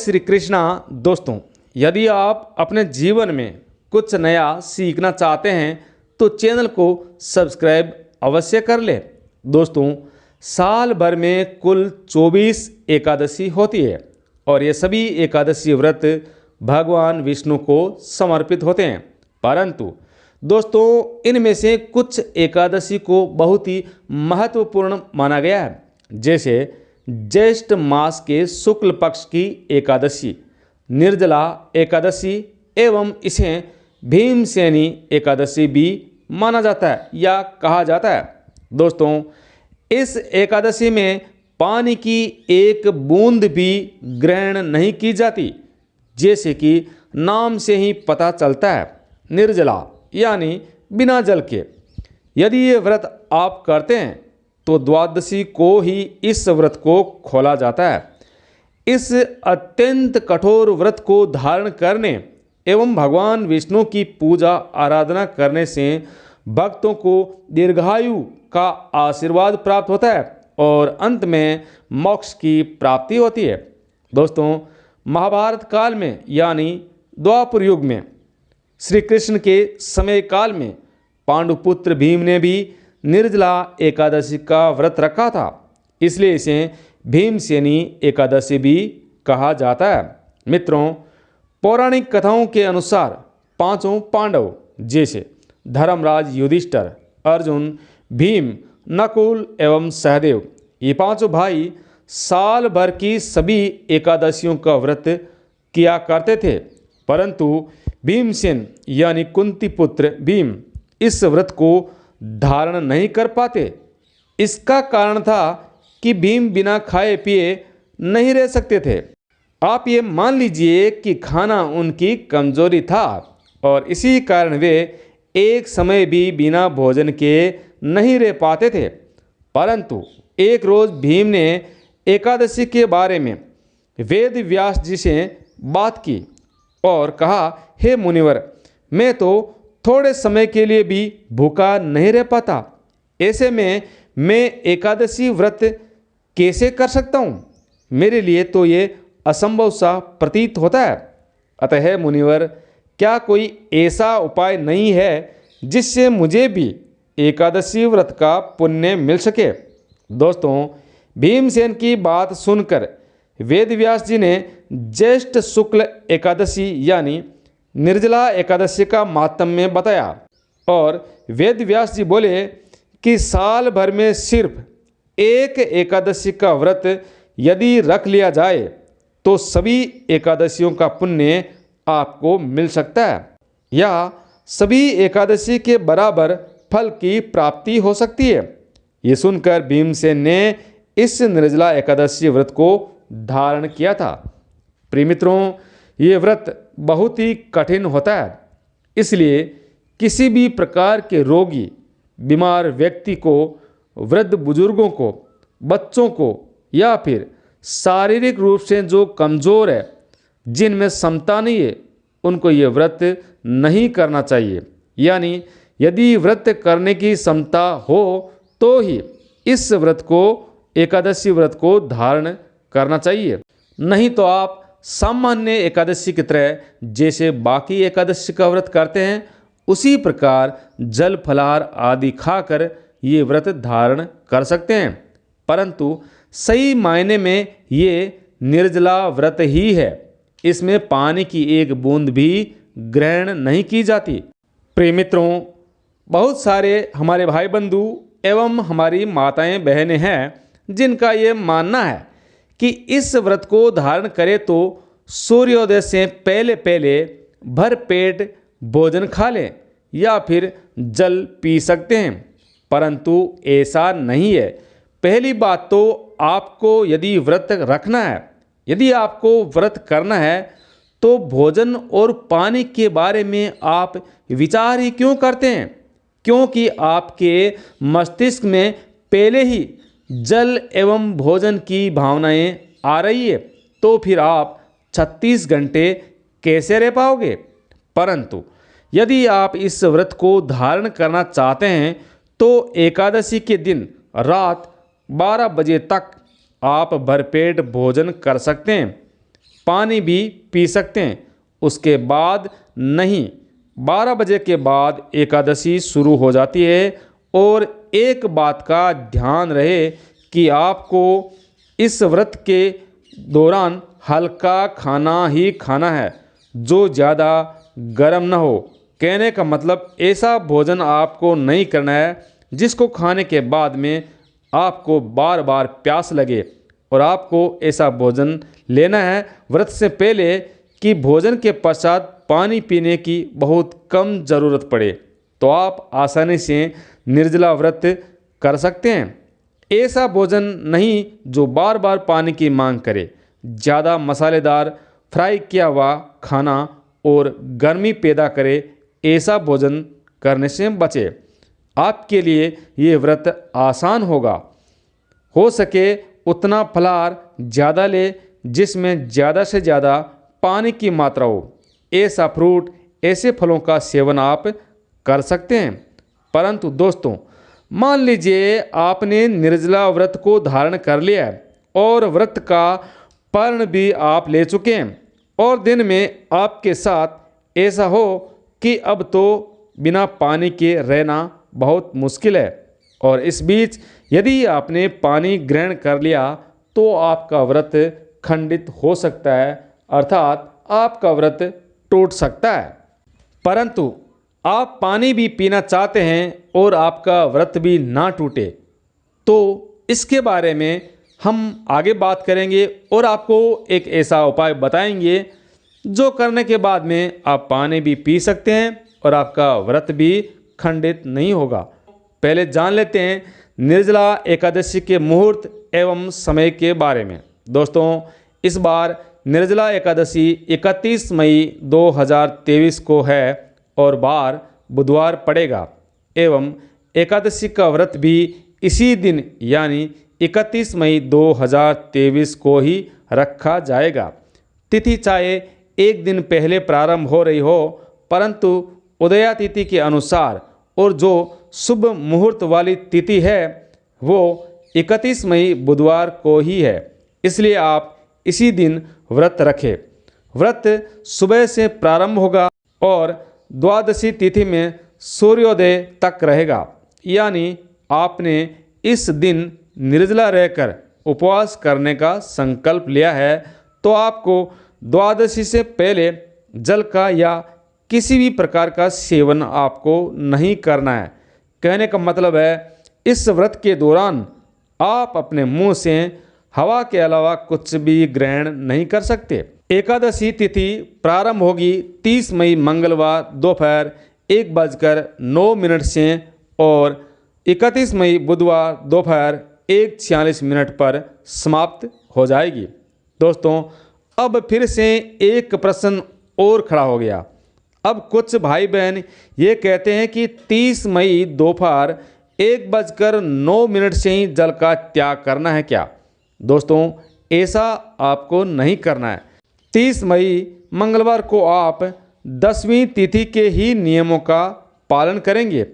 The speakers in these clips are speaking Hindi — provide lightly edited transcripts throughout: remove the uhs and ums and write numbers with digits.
श्री कृष्णा। दोस्तों, यदि आप अपने जीवन में कुछ नया सीखना चाहते हैं तो चैनल को सब्सक्राइब अवश्य कर ले। दोस्तों, साल भर में कुल 24 एकादशी होती है और ये सभी एकादशी व्रत भगवान विष्णु को समर्पित होते हैं। परंतु दोस्तों, इनमें से कुछ एकादशी को बहुत ही महत्वपूर्ण माना गया है, जैसे ज्येष्ठ मास के शुक्ल पक्ष की एकादशी निर्जला एकादशी एवं इसे भीमसेनी एकादशी भी माना जाता है या कहा जाता है। दोस्तों, इस एकादशी में पानी की एक बूंद भी ग्रहण नहीं की जाती, जैसे कि नाम से ही पता चलता है, निर्जला यानी बिना जल के। यदि ये व्रत आप करते हैं तो द्वादशी को ही इस व्रत को खोला जाता है। इस अत्यंत कठोर व्रत को धारण करने एवं भगवान विष्णु की पूजा आराधना करने से भक्तों को दीर्घायु का आशीर्वाद प्राप्त होता है और अंत में मोक्ष की प्राप्ति होती है। दोस्तों, महाभारत काल में यानी द्वापर युग में श्री कृष्ण के समय काल में पांडुपुत्र भीम ने भी निर्जला एकादशी का व्रत रखा था, इसलिए इसे भीमसेनी एकादशी भी कहा जाता है। मित्रों, पौराणिक कथाओं के अनुसार पांचों पांडव जैसे धर्मराज युधिष्ठिर, अर्जुन, भीम, नकुल एवं सहदेव, ये पांचों भाई साल भर की सभी एकादशियों का व्रत किया करते थे। परंतु भीमसेन यानी कुंती पुत्र भीम इस व्रत को धारण नहीं कर पाते। इसका कारण था कि भीम बिना खाए पिए नहीं रह सकते थे। आप ये मान लीजिए कि खाना उनकी कमजोरी था और इसी कारण वे एक समय भी बिना भोजन के नहीं रह पाते थे। परंतु एक रोज भीम ने एकादशी के बारे में वेद व्यास जी से बात की और कहा, हे मुनिवर, मैं तो थोड़े समय के लिए भी भूखा नहीं रह पाता। ऐसे में मैं एकादशी व्रत कैसे कर सकता हूँ? मेरे लिए तो ये असंभव सा प्रतीत होता है। अतः हे मुनिवर, क्या कोई ऐसा उपाय नहीं है जिससे मुझे भी एकादशी व्रत का पुण्य मिल सके? दोस्तों, भीमसेन की बात सुनकर वेदव्यास जी ने ज्येष्ठ शुक्ल एकादशी यानी निर्जला एकादशी का माहात्म्य बताया और वेदव्यास जी बोले कि साल भर में सिर्फ एक एकादशी का व्रत यदि रख लिया जाए तो सभी एकादशियों का पुण्य आपको मिल सकता है या सभी एकादशी के बराबर फल की प्राप्ति हो सकती है। ये सुनकर भीमसेन ने इस निर्जला एकादशी व्रत को धारण किया था। प्रिय मित्रों, ये व्रत बहुत ही कठिन होता है, इसलिए किसी भी प्रकार के रोगी, बीमार व्यक्ति को, वृद्ध बुजुर्गों को, बच्चों को या फिर शारीरिक रूप से जो कमज़ोर है, जिनमें क्षमता नहीं है, उनको ये व्रत नहीं करना चाहिए। यानी यदि व्रत करने की क्षमता हो तो ही इस व्रत को, एकादशी व्रत को धारण करना चाहिए। नहीं तो आप सामान्य एकादशी की तरह जैसे बाकी एकादशी का व्रत करते हैं उसी प्रकार जल फलाहार आदि खाकर ये व्रत धारण कर सकते हैं। परंतु सही मायने में ये निर्जला व्रत ही है। इसमें पानी की एक बूंद भी ग्रहण नहीं की जाती। प्रिय मित्रों, बहुत सारे हमारे भाई बंधु एवं हमारी माताएं बहनें हैं जिनका ये मानना है कि इस व्रत को धारण करें तो सूर्योदय से पहले पहले भर पेट भोजन खा लें या फिर जल पी सकते हैं। परंतु ऐसा नहीं है। पहली बात तो आपको यदि व्रत रखना है, यदि आपको व्रत करना है तो भोजन और पानी के बारे में आप विचार ही क्यों करते हैं? क्योंकि आपके मस्तिष्क में पहले ही जल एवं भोजन की भावनाएं आ रही है, तो फिर आप 36 घंटे कैसे रह पाओगे? परंतु यदि आप इस व्रत को धारण करना चाहते हैं तो एकादशी के दिन रात 12 बजे तक आप भरपेट भोजन कर सकते हैं। पानी भी पी सकते हैं, उसके बाद नहीं। 12 बजे के बाद एकादशी शुरू हो जाती है। और एक बात का ध्यान रहे कि आपको इस व्रत के दौरान हल्का खाना ही खाना है, जो ज़्यादा गर्म ना हो। कहने का मतलब ऐसा भोजन आपको नहीं करना है जिसको खाने के बाद में आपको बार बार प्यास लगे। और आपको ऐसा भोजन लेना है व्रत से पहले कि भोजन के पश्चात पानी पीने की बहुत कम ज़रूरत पड़े, तो आप आसानी से निर्जला व्रत कर सकते हैं। ऐसा भोजन नहीं जो बार बार पानी की मांग करे। ज़्यादा मसालेदार फ्राई किया हुआ खाना और गर्मी पैदा करे, ऐसा भोजन करने से बचे। आपके लिए ये व्रत आसान होगा। हो सके उतना फलाहार ज़्यादा ले जिसमें ज़्यादा से ज़्यादा पानी की मात्रा हो। ऐसा फ्रूट, ऐसे फलों का सेवन आप कर सकते हैं। परंतु दोस्तों, मान लीजिए आपने निर्जला व्रत को धारण कर लिया है और व्रत का पर्ण भी आप ले चुके हैं और दिन में आपके साथ ऐसा हो कि अब तो बिना पानी के रहना बहुत मुश्किल है, और इस बीच यदि आपने पानी ग्रहण कर लिया तो आपका व्रत खंडित हो सकता है, अर्थात आपका व्रत टूट सकता है। परंतु आप पानी भी पीना चाहते हैं और आपका व्रत भी ना टूटे, तो इसके बारे में हम आगे बात करेंगे और आपको एक ऐसा उपाय बताएंगे जो करने के बाद में आप पानी भी पी सकते हैं और आपका व्रत भी खंडित नहीं होगा। पहले जान लेते हैं निर्जला एकादशी के मुहूर्त एवं समय के बारे में। दोस्तों, इस बार निर्जला एकादशी 31 मई 2023 को है और बार बुधवार पड़ेगा एवं एकादशी का व्रत भी इसी दिन यानी 31 मई 2023 को ही रखा जाएगा। तिथि चाहे एक दिन पहले प्रारंभ हो रही हो, परंतु उदया तिथि के अनुसार और जो शुभ मुहूर्त वाली तिथि है वो 31 मई बुधवार को ही है। इसलिए आप इसी दिन व्रत रखें। व्रत सुबह से प्रारंभ होगा और द्वादशी तिथि में सूर्योदय तक रहेगा। यानी आपने इस दिन निर्जला रहकर उपवास करने का संकल्प लिया है, तो आपको द्वादशी से पहले जल का या किसी भी प्रकार का सेवन आपको नहीं करना है। कहने का मतलब है इस व्रत के दौरान आप अपने मुंह से हवा के अलावा कुछ भी ग्रहण नहीं कर सकते। एकादशी तिथि प्रारंभ होगी 30 मई मंगलवार दोपहर 1:09 से और 31 मई बुधवार दोपहर 1:46 पर समाप्त हो जाएगी। दोस्तों, अब फिर से एक प्रश्न और खड़ा हो गया। अब कुछ भाई बहन ये कहते हैं कि 30 मई दोपहर 1:09 से ही जल का त्याग करना है क्या? दोस्तों, ऐसा आपको नहीं करना है। 30 मई मंगलवार को आप 10वीं तिथि के ही नियमों का पालन करेंगे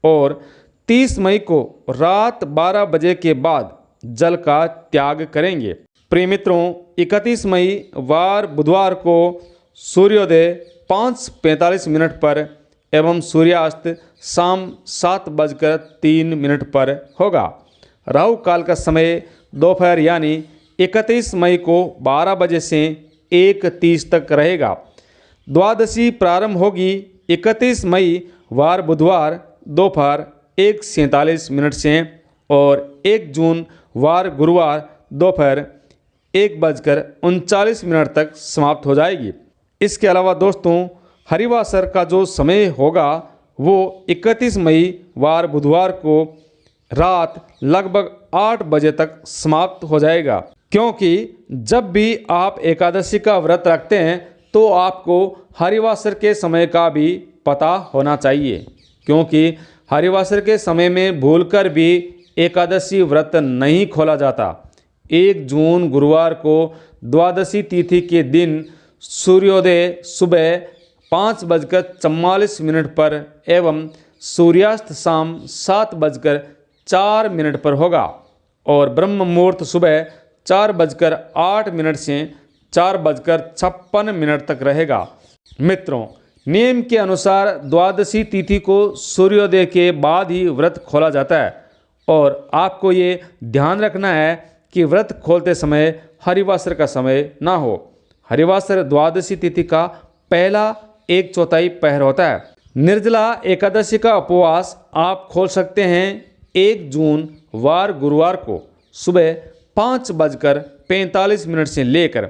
और 30 मई को रात 12 बजे के बाद जल का त्याग करेंगे। प्रिय मित्रों, 31 मई वार बुधवार को सूर्योदय 5:45 पर एवं सूर्यास्त शाम 7:03 पर होगा। राहु काल का समय दोपहर यानी 31 मई को 12 बजे से 1:30 तक रहेगा। द्वादशी प्रारंभ होगी 31 मई वार बुधवार दोपहर 1:47 से और 1 जून वार गुरुवार दोपहर 1:39 तक समाप्त हो जाएगी। इसके अलावा दोस्तों, हरिवासर का जो समय होगा वो 31 मई वार बुधवार को रात लगभग 8 बजे तक समाप्त हो जाएगा। क्योंकि जब भी आप एकादशी का व्रत रखते हैं तो आपको हरिवासर के समय का भी पता होना चाहिए, क्योंकि हरिवासर के समय में भूलकर भी एकादशी व्रत नहीं खोला जाता। 1 जून गुरुवार को द्वादशी तिथि के दिन सूर्योदय सुबह 5:44 पर एवं सूर्यास्त शाम 7:04 पर होगा और ब्रह्म मुहूर्त सुबह 4:08 से 4:56 तक रहेगा। मित्रों, नियम के अनुसार द्वादशी तिथि को सूर्योदय के बाद ही व्रत खोला जाता है और आपको ये ध्यान रखना है कि व्रत खोलते समय हरिवासर का समय ना हो। हरिवासर द्वादशी तिथि का पहला 1/4 पहर होता है। निर्जला एकादशी का उपवास आप खोल सकते हैं 1 जून वार गुरुवार को सुबह 5:45 से लेकर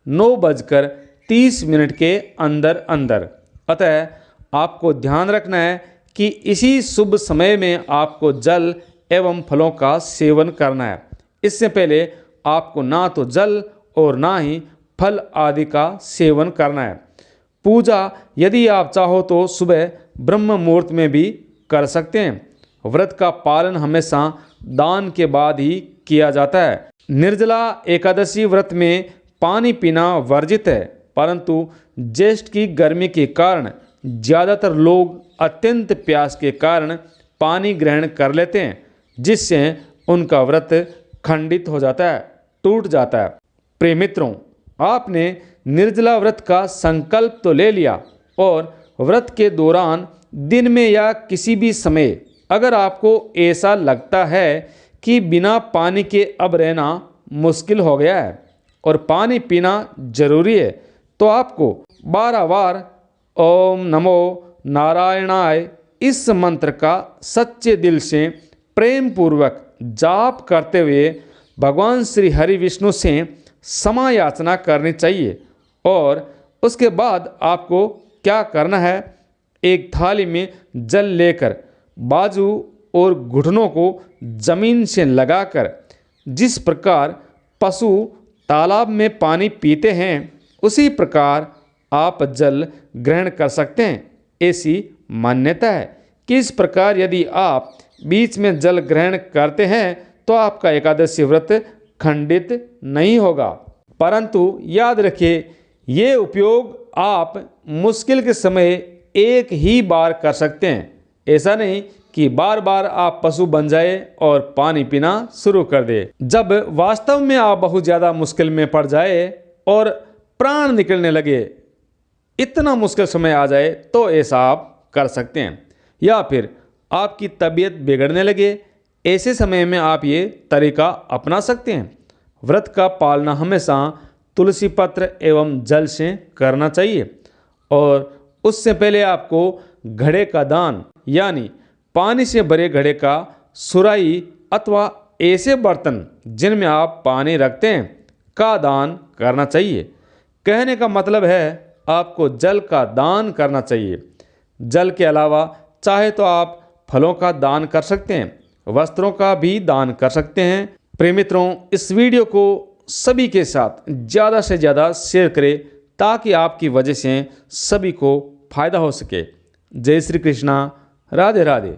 9:30 के अंदर अंदर। अतः आपको ध्यान रखना है कि इसी शुभ समय में आपको जल एवं फलों का सेवन करना है। इससे पहले आपको ना तो जल और ना ही फल आदि का सेवन करना है। पूजा यदि आप चाहो तो सुबह ब्रह्म मुहूर्त में भी कर सकते हैं। व्रत का पालन हमेशा दान के बाद ही किया जाता है। निर्जला एकादशी व्रत में पानी पीना वर्जित है, परंतु ज्येष्ठ की गर्मी के कारण ज़्यादातर लोग अत्यंत प्यास के कारण पानी ग्रहण कर लेते हैं, जिससे उनका व्रत खंडित हो जाता है, टूट जाता है। प्रिय मित्रों, आपने निर्जला व्रत का संकल्प तो ले लिया और व्रत के दौरान दिन में या किसी भी समय अगर आपको ऐसा लगता है कि बिना पानी के अब रहना मुश्किल हो गया है और पानी पीना जरूरी है, तो आपको 12 बार ओम नमो नारायणाय इस मंत्र का सच्चे दिल से प्रेम पूर्वक जाप करते हुए भगवान श्री हरि विष्णु से क्षमा याचना करनी चाहिए। और उसके बाद आपको क्या करना है, एक थाली में जल लेकर बाजू और घुटनों को जमीन से लगाकर जिस प्रकार पशु तालाब में पानी पीते हैं उसी प्रकार आप जल ग्रहण कर सकते हैं। ऐसी मान्यता है कि इस प्रकार यदि आप बीच में जल ग्रहण करते हैं तो आपका एकादशी व्रत खंडित नहीं होगा। परंतु याद रखिए, ये उपयोग आप मुश्किल के समय एक ही बार कर सकते हैं। ऐसा नहीं कि बार बार आप पशु बन जाए और पानी पीना शुरू कर दे। जब वास्तव में आप बहुत ज़्यादा मुश्किल में पड़ जाए और प्राण निकलने लगे, इतना मुश्किल समय आ जाए, तो ऐसा आप कर सकते हैं। या फिर आपकी तबीयत बिगड़ने लगे, ऐसे समय में आप ये तरीका अपना सकते हैं। व्रत का पालना हमेशा तुलसी पत्र एवं जल से करना चाहिए और उससे पहले आपको घड़े का दान यानी पानी से भरे घड़े का सुराही अथवा ऐसे बर्तन जिनमें आप पानी रखते हैं का दान करना चाहिए। कहने का मतलब है आपको जल का दान करना चाहिए। जल के अलावा चाहे तो आप फलों का दान कर सकते हैं, वस्त्रों का भी दान कर सकते हैं। प्रिय मित्रों, इस वीडियो को सभी के साथ ज़्यादा से ज़्यादा शेयर करें ताकि आपकी वजह से सभी को फायदा हो सके। जय श्री कृष्णा, राधे राधे।